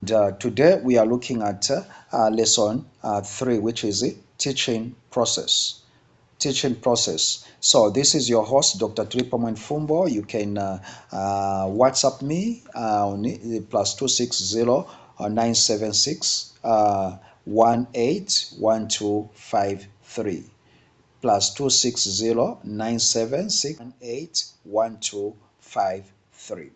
Today we are looking at lesson 3, which is the teaching process. Teaching process. So this is your host, Dr. Tripomen Fumbo. You can WhatsApp me on +260 976 181253 +260 976 181253.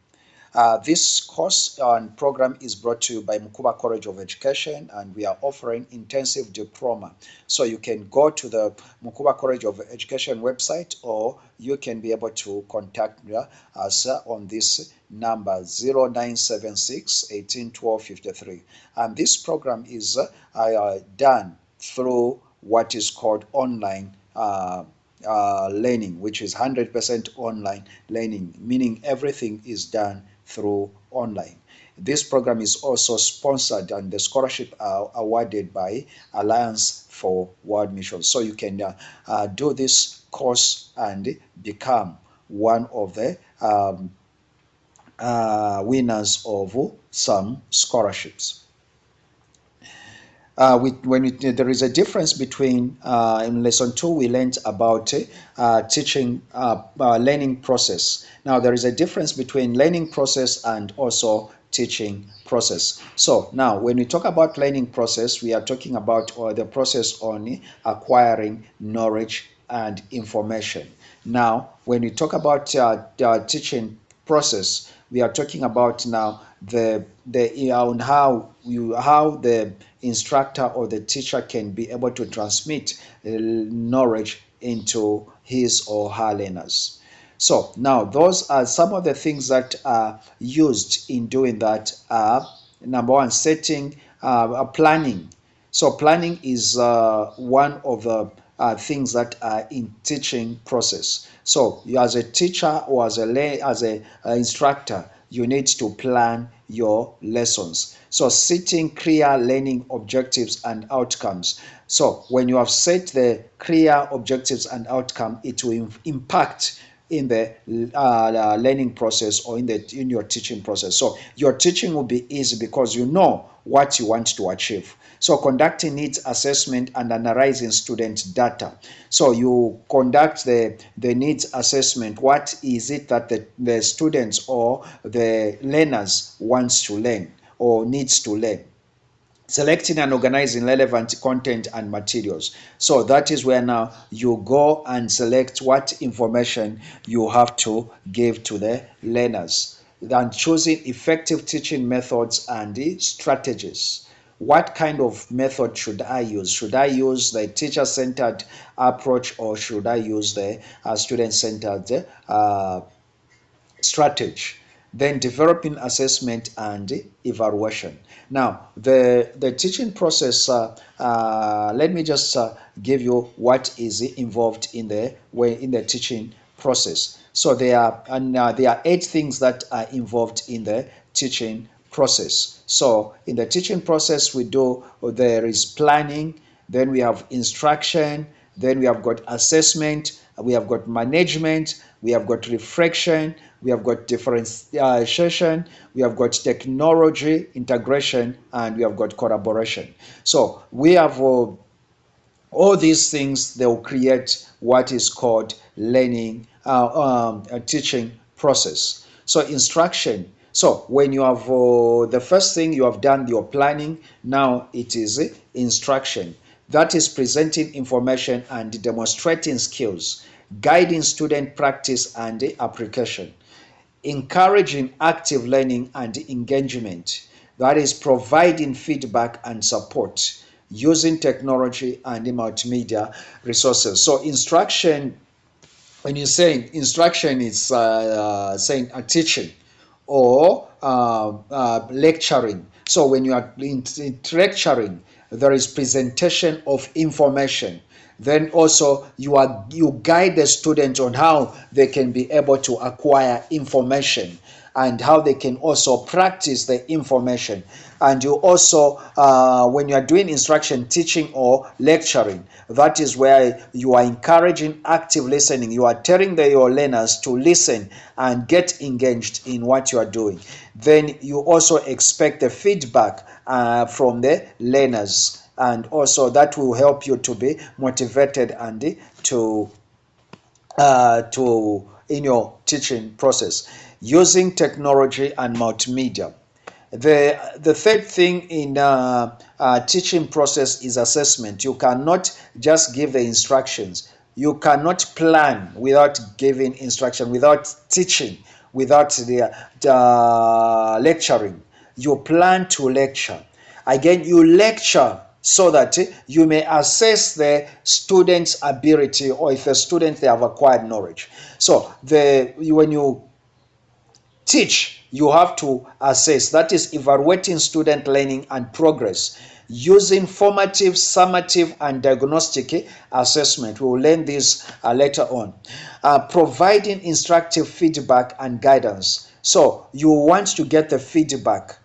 This course and program is brought to you by Mukuba College of Education, and we are offering intensive diploma. So you can go to the Mukuba College of Education website, or you can be able to contact us on this number 0976 181253. And this program is done through what is called online learning, which is 100% online learning, meaning everything is done through online. This program is also sponsored, and the scholarship are awarded by Alliance for World Mission. So you can do this course and become one of the winners of some scholarships. There is a difference between in lesson 2 we learned about teaching learning process. Now there is a difference between learning process and also teaching process. So now when we talk about learning process, we are talking about the process on acquiring knowledge and information. Now when we talk about teaching process, we are talking about now the on how the instructor or the teacher can be able to transmit knowledge into his or her learners. So now those are some of the things that are used in doing that. Number one, setting planning. So planning is one of the things that are in teaching process. So you as a teacher or as a instructor, you need to plan your lessons. So setting clear learning objectives and outcomes. So when you have set the clear objectives and outcome, it will impact in the learning process or in your teaching process. So your teaching will be easy because you know what you want to achieve. So conducting needs assessment and analyzing student data. So you conduct the needs assessment. What is it that the students or the learners wants to learn or needs to learn? Selecting and organizing relevant content and materials. So that is where now you go and select what information you have to give to the learners. Then choosing effective teaching methods and strategies. What kind of method should I use? Should I use the teacher-centered approach, or should I use the student-centered strategy? Then developing assessment and evaluation. Now the teaching process, let me just give you what is involved in the teaching process. So there are 8 things that are involved in the teaching process. So in the teaching process there is planning, then we have instruction, then we have got assessment, we have got management, we have got reflection, we have got differentiation, we have got technology integration, and we have got collaboration. So we have all these things. They will create what is called learning teaching process. So instruction. So when you have the first thing, you have done your planning. Now it is instruction. That is presenting information and demonstrating skills, guiding student practice and application, encouraging active learning and engagement. That is providing feedback and support, using technology and multimedia resources. So instruction, when you're saying instruction, it's saying a teaching or lecturing. So when you are in lecturing, there is presentation of information. Then also you guide the student on how they can be able to acquire information. and how they can also practice the information. And you also, when you are doing instruction, teaching, or lecturing, that is where you are encouraging active listening. You are telling your learners to listen and get engaged in what you are doing. Then you also expect the feedback from the learners, and also that will help you to be motivated and to in your teaching process. Using technology and multimedia. The third thing in teaching process is assessment. You cannot just give the instructions. You cannot plan without giving instruction, without teaching, without the lecturing. You plan to lecture. Again, you lecture so that you may assess the student's ability, or if a student they have acquired knowledge. So when you teach, you have to assess, that is evaluating student learning and progress using formative, summative, and diagnostic assessment. We will learn this later on. Providing instructive feedback and guidance. So you want to get the feedback.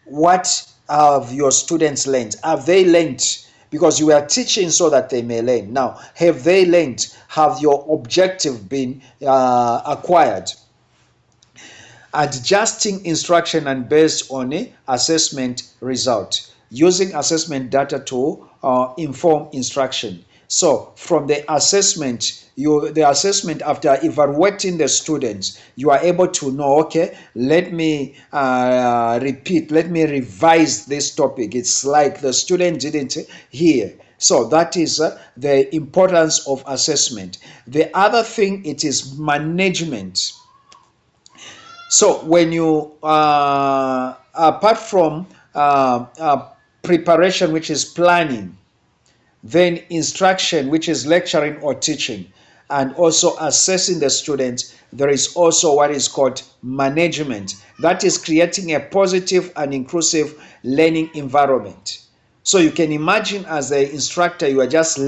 What have your students learned? Have they learned? Because you are teaching so that they may learn. Now, have they learned? Have your objective been acquired? Adjusting instruction and based on a assessment result, using assessment data to inform instruction. So from the assessment, after evaluating the students, you are able to know, okay, let me repeat, let me revise this topic. It's like the student didn't hear. So that is the importance of assessment. The other thing, it is management. So when you, apart from preparation, which is planning, then instruction, which is lecturing or teaching, and also assessing the students, there is also what is called management. That is creating a positive and inclusive learning environment. So you can imagine, as an instructor, you are just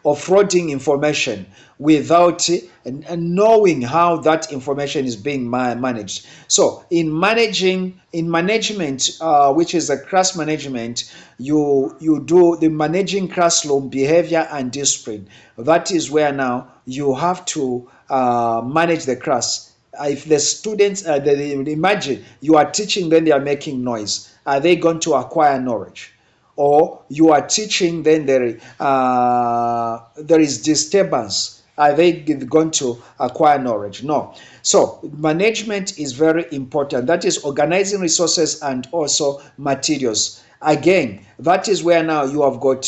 offloading information without knowing how that information is being managed. So in management, which is a class management, you do the managing classroom behavior and discipline. That is where now you have to manage the class. If the students, imagine you are teaching, then they are making noise. Are they going to acquire knowledge? Or you are teaching, then there is disturbance. Are they going to acquire knowledge? No. So management is very important. That is organizing resources and also materials. Again, that is where now you have got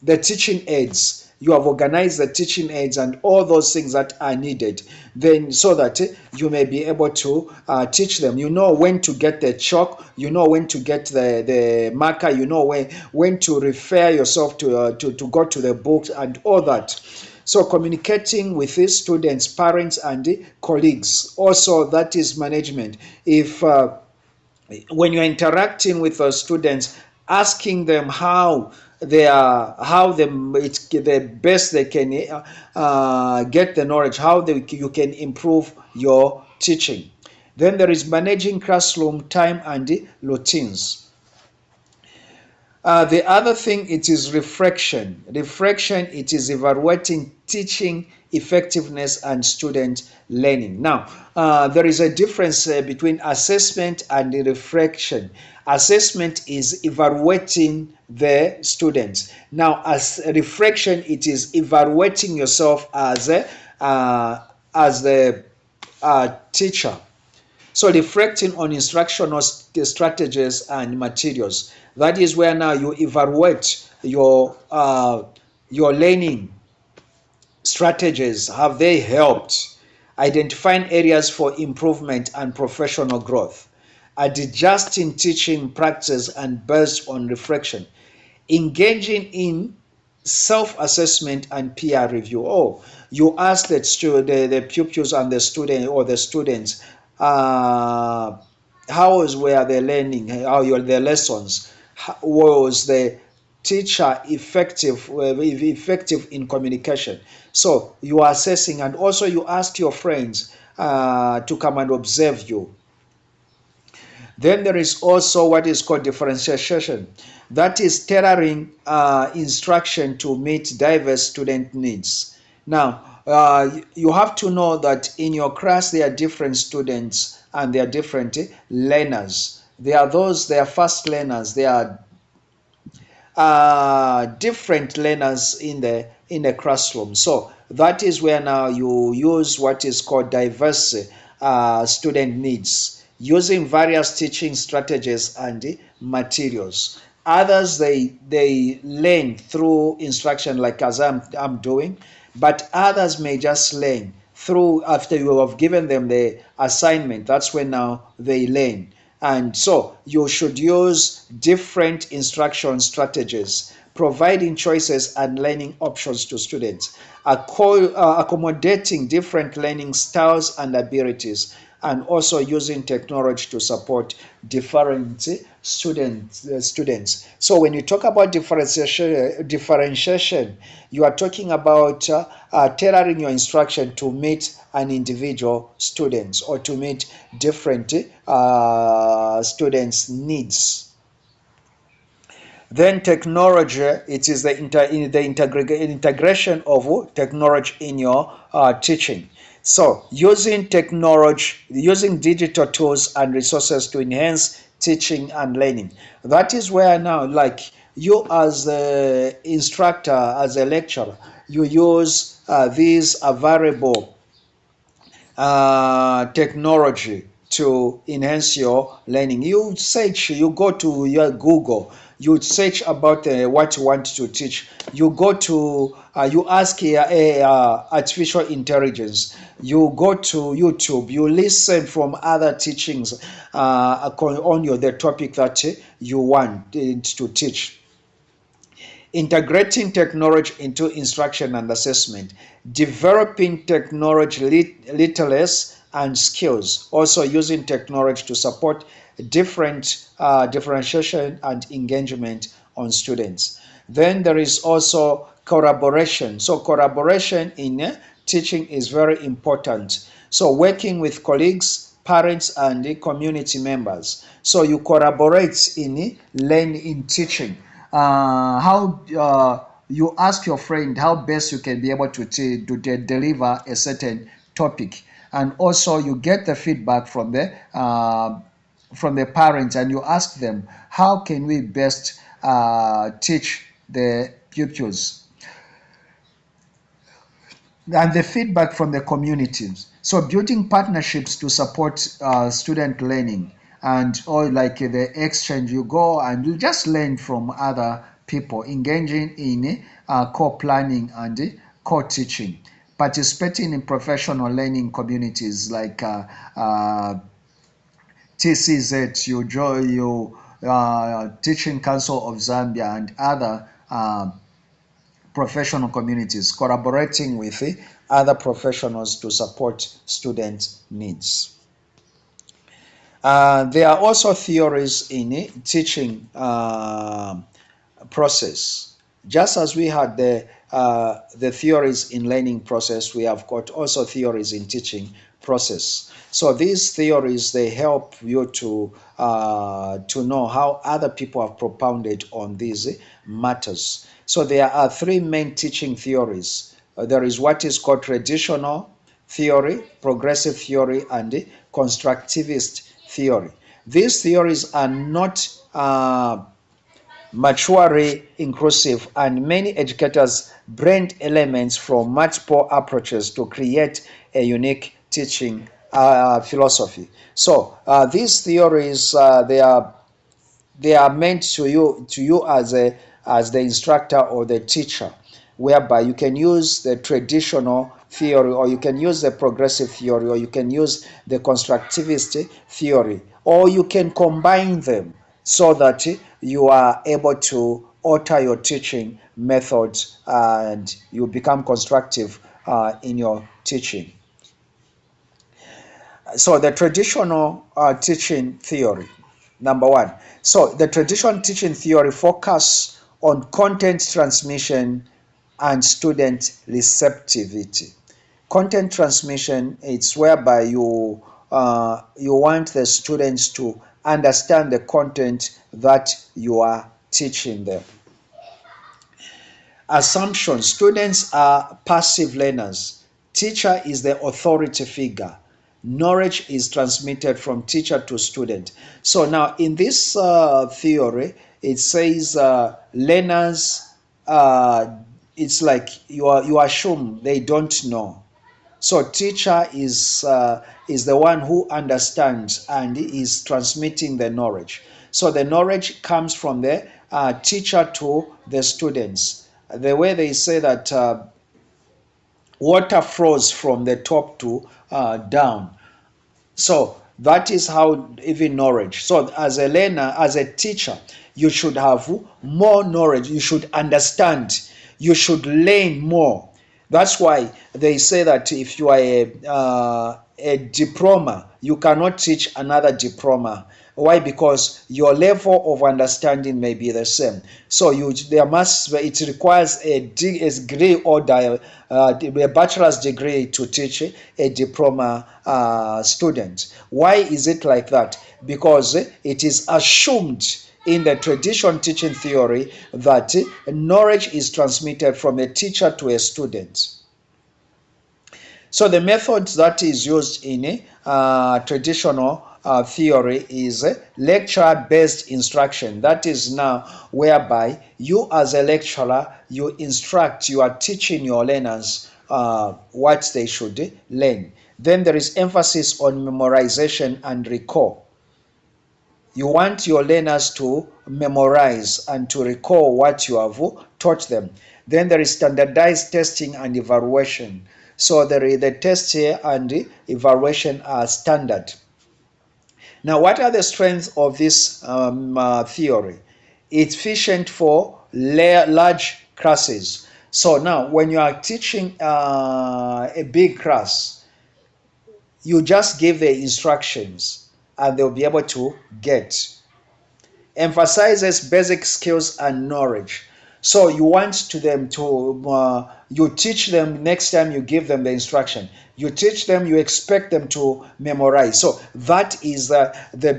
the teaching aids. You have organized the teaching aids and all those things that are needed, then so that you may be able to teach them. You know when to get the chalk, you know when to get the marker, you know when to refer yourself to go to the books and all that. So communicating with these students, parents, and colleagues, also that is management. If when you're interacting with students, asking them how the best they can get the knowledge, how you can improve your teaching. Then there is managing classroom time and routines. The other thing, it is reflection. Reflection, it is evaluating teaching effectiveness and student learning. Now, there is a difference between assessment and reflection. Assessment is evaluating the students. Now, as reflection, it is evaluating yourself as the teacher. So reflecting on instructional strategies and materials. That is where now you evaluate your learning strategies. Have they helped? Identifying areas for improvement and professional growth. Adjusting teaching practice and based on reflection. Engaging in self-assessment and peer review. Oh, you ask the pupils and the student or the students, how were they learning? How were their lessons? How was the teacher effective in communication? So you are assessing, and also you ask your friends, to come and observe you. Then there is also what is called differentiation. That is tailoring instruction to meet diverse student needs. Now, you have to know that in your class there are different students and there are different learners. There are those, they are fast learners, there are different learners in the classroom. So that is where now you use what is called diverse student needs, using various teaching strategies and materials. Others they learn through instruction, like as I'm doing, but others may just learn through after you have given them the assignment. That's when now they learn. And so you should use different instruction strategies, providing choices and learning options to students, accommodating different learning styles and abilities, and also using technology to support different students. So when you talk about differentiation, you are talking about tailoring your instruction to meet an individual students or to meet different students' needs. Then technology, it is the integration of technology in your teaching. So using technology, using digital tools and resources to enhance teaching and learning. That is where now, like you as the instructor, as a lecturer, you use these available technology to enhance your learning. You search, you go to your Google, you search about what you want to teach. You go to, you ask artificial intelligence. You go to YouTube, you listen from other teachings on the topic that you want to teach. Integrating technology into instruction and assessment, developing technology literacy and skills, also using technology to support different differentiation and engagement on students. Then there is also collaboration. So collaboration in teaching is very important. So working with colleagues, parents, and the community members. So you collaborate in learning, in teaching. How you ask your friend how best you can be able to deliver a certain topic, and also you get the feedback from the parents, and you ask them how can we best teach the pupils, and the feedback from the communities. So building partnerships to support student learning, and or like the exchange, you go and you just learn from other people, engaging in co-planning and co-teaching, participating in professional learning communities like TCZ, Teaching Council of Zambia, and other professional communities, collaborating with other professionals to support student needs. There are also theories in teaching process. Just as we had the theories in learning process, we have got also theories in teaching process. So these theories, they help you to know how other people have propounded on these matters. So there are three main teaching theories. There is what is called traditional theory, progressive theory, and constructivist theory. These theories are not maturely inclusive, and many educators blend elements from multiple approaches to create a unique teaching philosophy. So these theories, they are meant to you as the instructor or the teacher, whereby you can use the traditional theory, or you can use the progressive theory, or you can use the constructivist theory, or you can combine them so that you are able to alter your teaching methods and you become constructive in your teaching. So the traditional teaching theory, number one. So the traditional teaching theory focus on content transmission and student receptivity. Content transmission, it's whereby you want the students to understand the content that you are teaching them. Assumption: students are passive learners. Teacher is the authority figure. Knowledge is transmitted from teacher to student. So now in this theory, it says learners, it's like you assume they don't know. So teacher is the one who understands and is transmitting the knowledge. So the knowledge comes from the teacher to the students. The way they say that water flows from the top to down. So that is how even knowledge. So as a learner, as a teacher, you should have more knowledge. You should understand. You should learn more. That's why they say that if you are a diploma, you cannot teach another diploma. Why? Because your level of understanding may be the same. So it requires a degree or a bachelor's degree to teach a diploma student. Why is it like that? Because it is assumed in the tradition teaching theory that knowledge is transmitted from a teacher to a student. So the method that is used in traditional theory is lecture-based instruction. That is now whereby you as a lecturer, you instruct, you are teaching your learners what they should learn. Then there is emphasis on memorization and recall. You want your learners to memorize and to recall what you have taught them. Then there is standardized testing and evaluation. So the test here and the evaluation are standard. Now, what are the strengths of this theory? It's efficient for large classes. So now, when you are teaching a big class, you just give the instructions and they'll be able to get. Emphasizes basic skills and knowledge. So you want them to, you teach them next time you give them the instruction. You teach them, you expect them to memorize. So that is the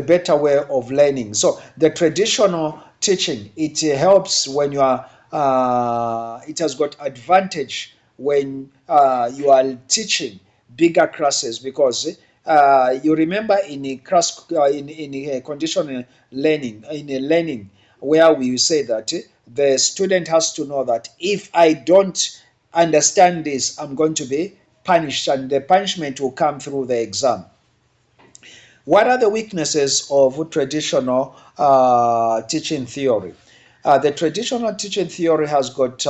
better way of learning. So the traditional teaching, it helps when you are, it has got advantage when you are teaching bigger classes, because you remember in a class, in a conditional learning, in a learning where we say that the student has to know that if I don't understand this, I'm going to be punished, and the punishment will come through the exam. What are the weaknesses of traditional teaching theory? The traditional teaching theory has got,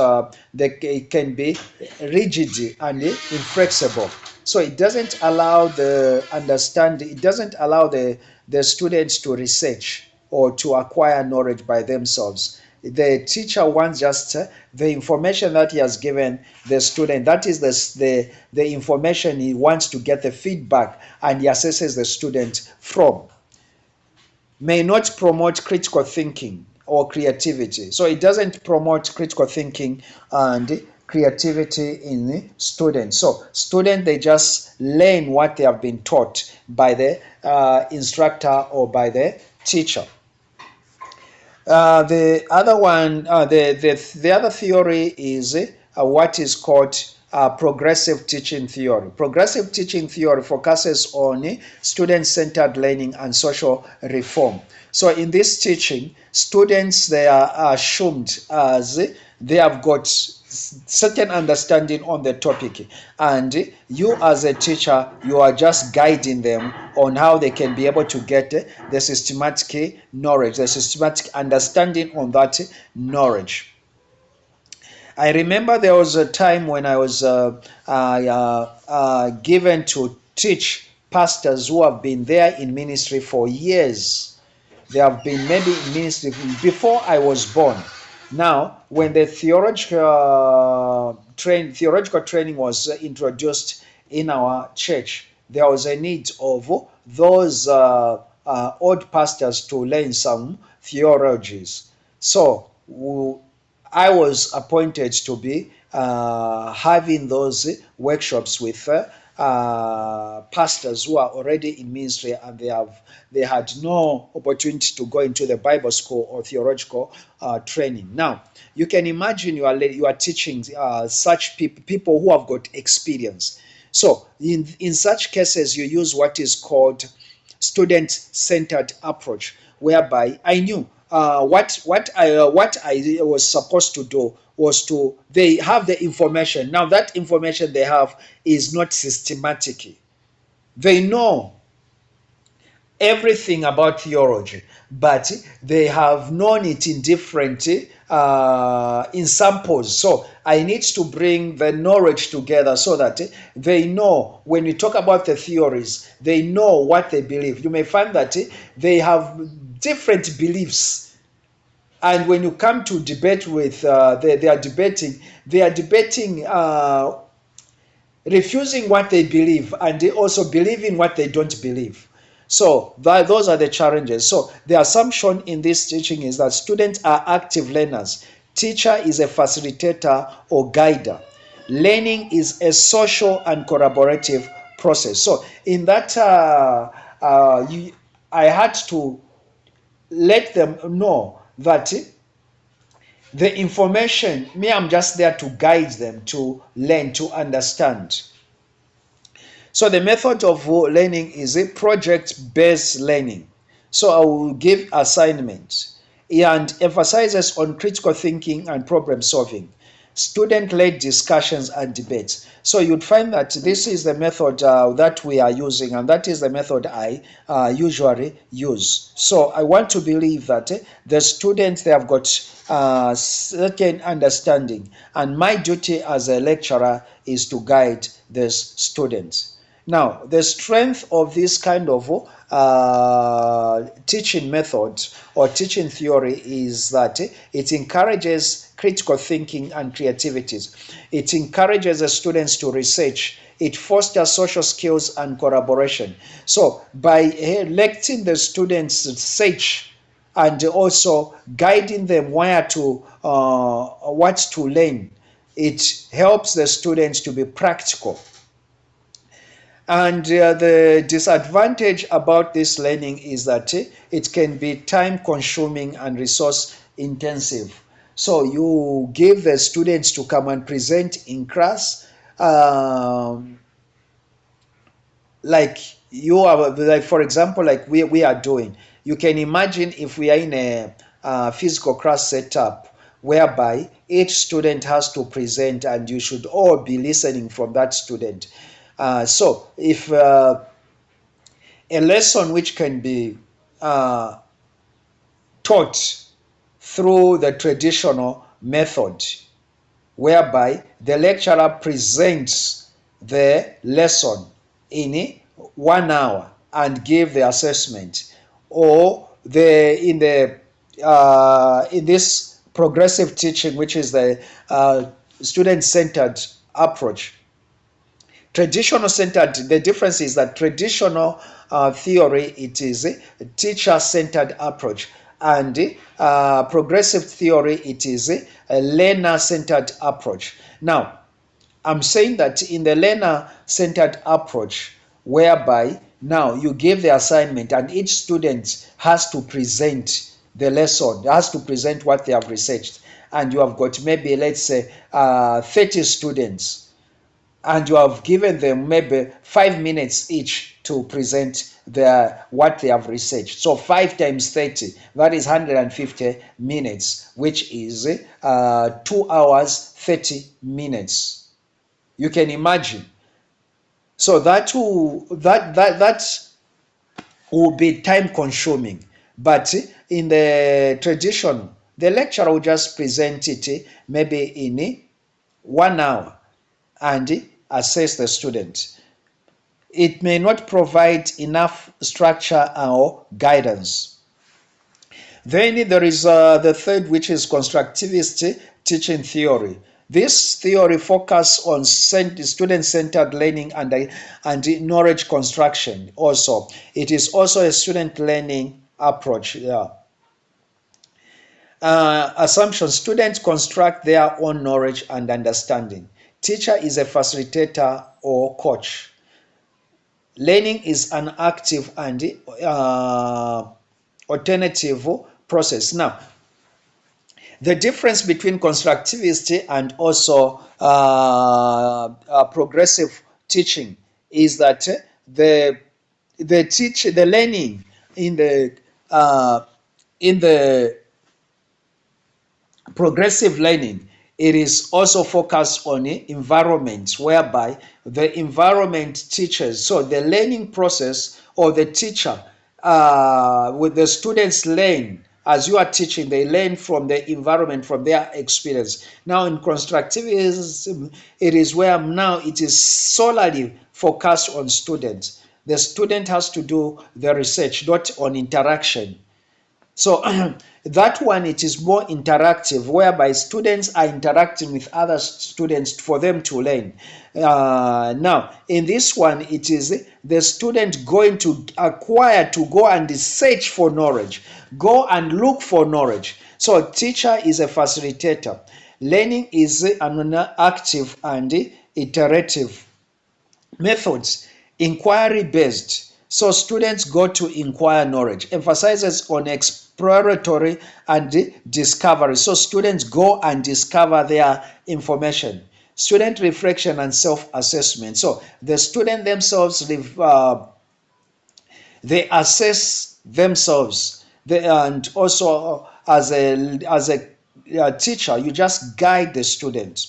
it can be rigid and inflexible. So it doesn't allow the understanding, it doesn't allow the students to research or to acquire knowledge by themselves. The teacher wants just the information that he has given the student. That is the information he wants to get the feedback, and he assesses the student from. May not promote critical thinking or creativity. So it doesn't promote critical thinking and creativity in students. So students, they just learn what they have been taught by the instructor or by the teacher. The other one, the other theory is what is called progressive teaching theory. Progressive teaching theory focuses on student-centered learning and social reform. So in this teaching, students, they are assumed as they have got certain understanding on the topic, and you as a teacher, you are just guiding them on how they can be able to get the systematic knowledge, the systematic understanding on that knowledge. I remember there was a time when I was given to teach pastors who have been there in ministry for years. They have been maybe in ministry before I was born. Now, when the theological training was introduced in our church, there was a need of those old pastors to learn some theologies. So I was appointed to be having those workshops with pastors who are already in ministry, and they had no opportunity to go into the Bible school or theological training. Now, you can imagine you are teaching such people who have got experience. So in such cases, you use what is called student-centered approach, whereby I knew what I was supposed to do was to they have the information. Now that information they have is not systematic. They know everything about theology, but they have known it in different in samples. So I need to bring the knowledge together so that they know when we talk about the theories, they know what they believe. You may find that they have different beliefs, and when you come to debate with they are debating refusing what they believe, and they also believing what they don't believe. So those are the challenges. So the assumption in this teaching is that students are active learners. Teacher is a facilitator or guider. Learning is a social and collaborative process. So in that, I had to let them know that the information, me, I'm just there to guide them to learn, to understand. So the method of learning is a project-based learning. So I will give assignments and emphasizes on critical thinking and problem solving, student-led discussions and debates. So you'd find that this is the method that we are using, and that is the method I usually use. So I want to believe that the students, they have got certain understanding, and my duty as a lecturer is to guide the students. Now, the strength of this kind of teaching method or teaching theory is that it encourages critical thinking and creativity. It encourages the students to research. It fosters social skills and collaboration. So by letting the students research and also guiding them where to what to learn, it helps the students to be practical. And the disadvantage about this learning is that it can be time consuming and resource intensive. So you give the students to come and present in class, like you are, like for example, like we are doing. You can imagine if we are in a physical class setup whereby each student has to present and you should all be listening from that student. So if a lesson which can be taught through the traditional method, whereby the lecturer presents the lesson in 1 hour and give the assessment, or in this progressive teaching, which is the student-centered approach. Traditional centered, the difference is that traditional theory, it is a teacher-centered approach, and progressive theory, it is a learner-centered approach. Now, I'm saying that in the learner-centered approach, whereby now you give the assignment and each student has to present the lesson, has to present what they have researched, and you have got maybe, let's say, 30 students, and you have given them maybe 5 minutes each to present what they have researched. So 5 times 30, that is 150 minutes, which is 2 hours 30 minutes. You can imagine. So that will be time consuming. But in the tradition, the lecturer will just present it maybe in 1 hour and assess the student. It may not provide enough structure or guidance. Then there is the third, which is constructivist teaching theory. This theory focuses on student-centered learning and knowledge construction also. It is also a student learning approach. Yeah. Assumption: students construct their own knowledge and understanding. Teacher is a facilitator or coach. Learning is an active and alternative process. Now, the difference between constructivist and also progressive teaching is that the learning in the uh, in the progressive learning, it is also focused on the environment, whereby the environment teaches. So the learning process, or the teacher, with the students learn as you are teaching, they learn from the environment, from their experience. Now in constructivism, it is where now it is solely focused on students. The student has to do the research, not on interaction. So that one, it is more interactive, whereby students are interacting with other students for them to learn. Now, in this one, it is the student going to acquire, to go and search for knowledge, go and look for knowledge. So teacher is a facilitator. Learning is an active and iterative. Methods: inquiry based. So students go to inquire knowledge. Emphasizes on exploratory and discovery. So students go and discover their information. Student reflection and self-assessment. So the student themselves, they assess themselves. And also as a teacher, you just guide the student.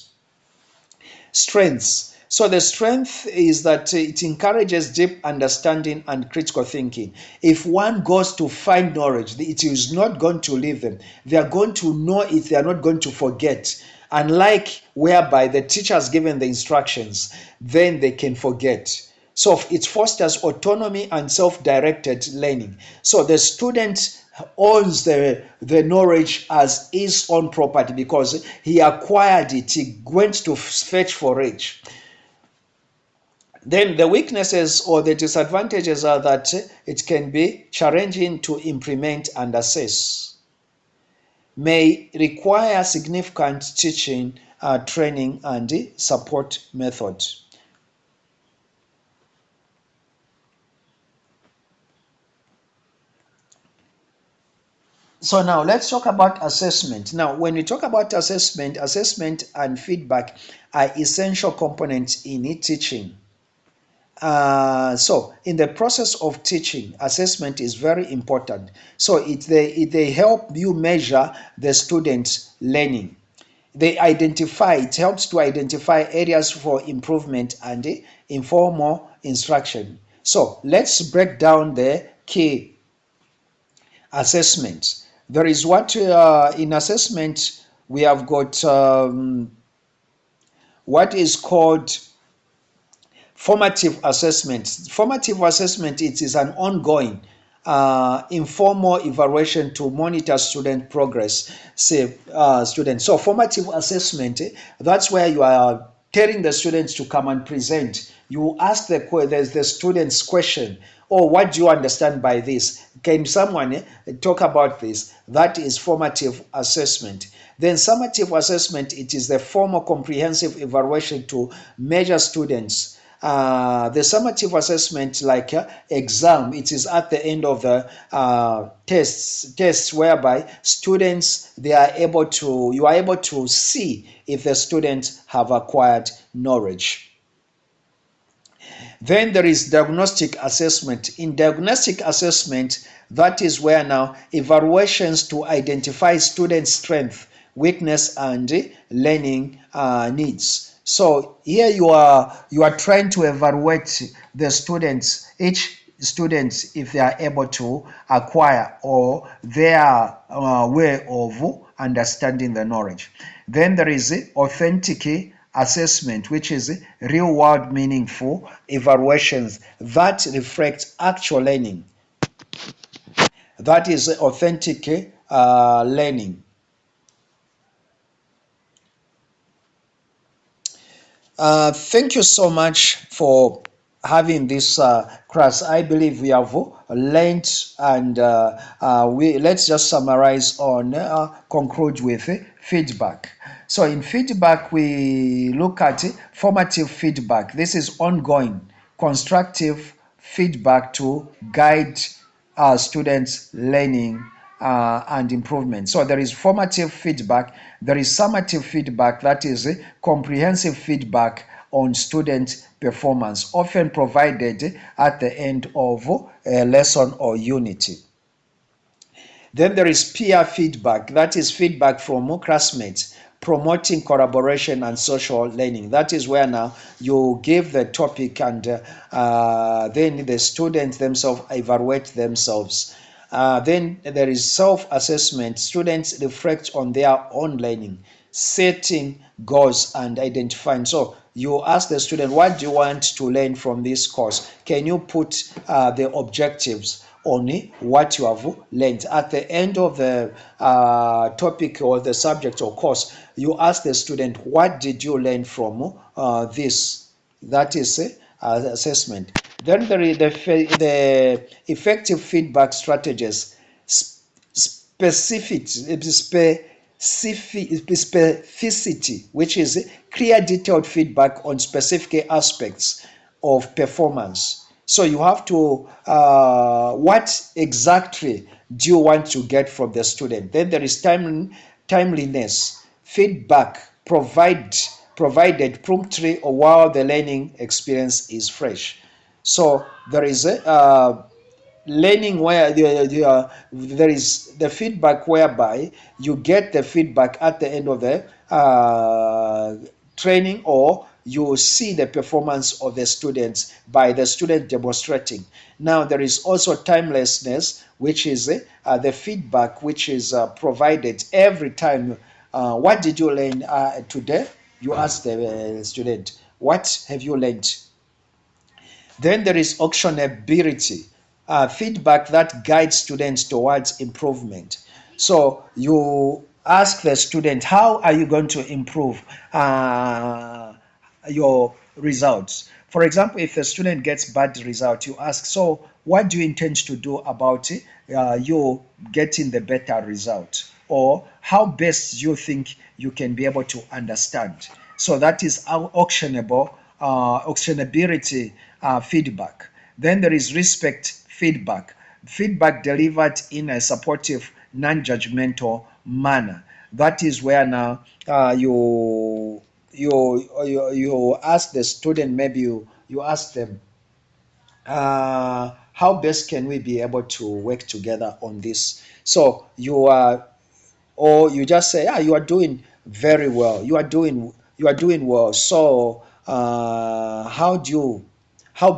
Strengths. So the strength is that it encourages deep understanding and critical thinking. If one goes to find knowledge, it is not going to leave them. They are going to know it, they are not going to forget. Unlike whereby the teacher has given the instructions, then they can forget. So it fosters autonomy and self-directed learning. So the student owns the knowledge as his own property because he acquired it, he went to fetch for it. Then the weaknesses or the disadvantages are that it can be challenging to implement and assess, may require significant teaching, training, and support method. So now let's talk about assessment. Now, when we talk about assessment, assessment and feedback are essential components in teaching. So in the process of teaching, assessment is very important. So they help you measure the student's learning. It helps to identify areas for improvement and informal instruction. So let's break down the key assessments. There is what in assessment we have got what is called formative assessment. Formative assessment, it is an ongoing informal evaluation to monitor student progress. Say students. So formative assessment, that's where you are telling the students to come and present. You ask the students question, or what do you understand by this? Can someone talk about this? That is formative assessment. Then summative assessment, it is the formal comprehensive evaluation to measure students. The summative assessment, like exam, it is at the end of the tests whereby students, you are able to see if the students have acquired knowledge. Then there is diagnostic assessment. In diagnostic assessment, that is where now evaluations to identify students' strength, weakness, and learning needs. So here you are trying to evaluate the students, each students, if they are able to acquire or their way of understanding the knowledge. Then there is authentic assessment, which is real world meaningful evaluations that reflect actual learning. That is authentic learning. Thank you so much for having this class, I believe we have learned, and we let's just summarize on conclude with feedback. So in feedback, we look at formative feedback. This is ongoing constructive feedback to guide students' learning and improvement. So there is formative feedback, there is summative feedback, that is comprehensive feedback on student performance, often provided at the end of a lesson or unit. Then there is peer feedback, that is feedback from classmates, promoting collaboration and social learning. That is where now you give the topic, and then the students themselves evaluate themselves. Then there is self-assessment. Students reflect on their own learning, setting goals and identifying. So you ask the student, what do you want to learn from this course? Can you put the objectives on what you have learned? At the end of the topic or the subject or course, you ask the student, what did you learn from this? That is assessment. Then there is the effective feedback strategies, specificity, which is clear, detailed feedback on specific aspects of performance. So you have to, what exactly do you want to get from the student? Then there is timeliness, feedback provided promptly or while the learning experience is fresh. So there is a learning where there is the feedback whereby you get the feedback at the end of the training, or you see the performance of the students by the student demonstrating. Now there is also timelessness, which is the feedback which is provided every time. What did you learn today? You ask the student, what have you learned? Then there is actionability, feedback that guides students towards improvement. So you ask the student, how are you going to improve your results? For example, if the student gets bad result, you ask, so what do you intend to do about it? You getting the better result? Or how best you think you can be able to understand? So that is our actionability feedback. Then there is respect feedback, feedback delivered in a supportive, non-judgmental manner. That is where now you ask the student, maybe you ask them, how best can we be able to work together on this? So you are, or you just say, you are doing very well, you are doing well. So how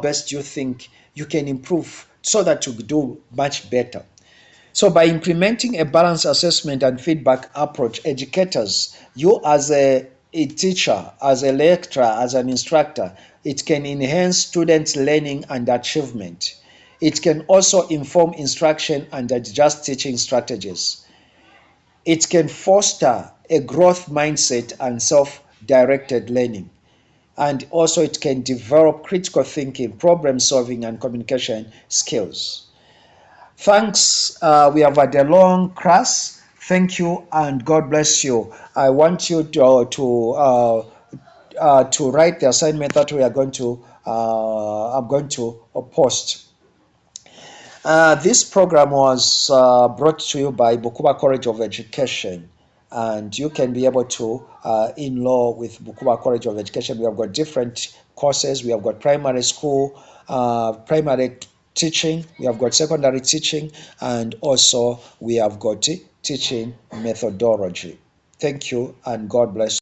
best do you think you can improve so that you do much better? So by implementing a balanced assessment and feedback approach, educators, you as a teacher, as a lecturer, as an instructor, it can enhance students' learning and achievement. It can also inform instruction and adjust teaching strategies. It can foster a growth mindset and self-directed learning. And also it can develop critical thinking, problem solving, and communication skills. Thanks. We have had a long class. Thank you and God bless you. I want you to write the assignment that we are going to I'm going to post. This program was brought to you by Bukuba College of Education, and you can be able to enroll with Bukuba College of Education. We have got different courses. We have got primary school, primary teaching, we have got secondary teaching, and also we have got teaching methodology. Thank you and God bless you.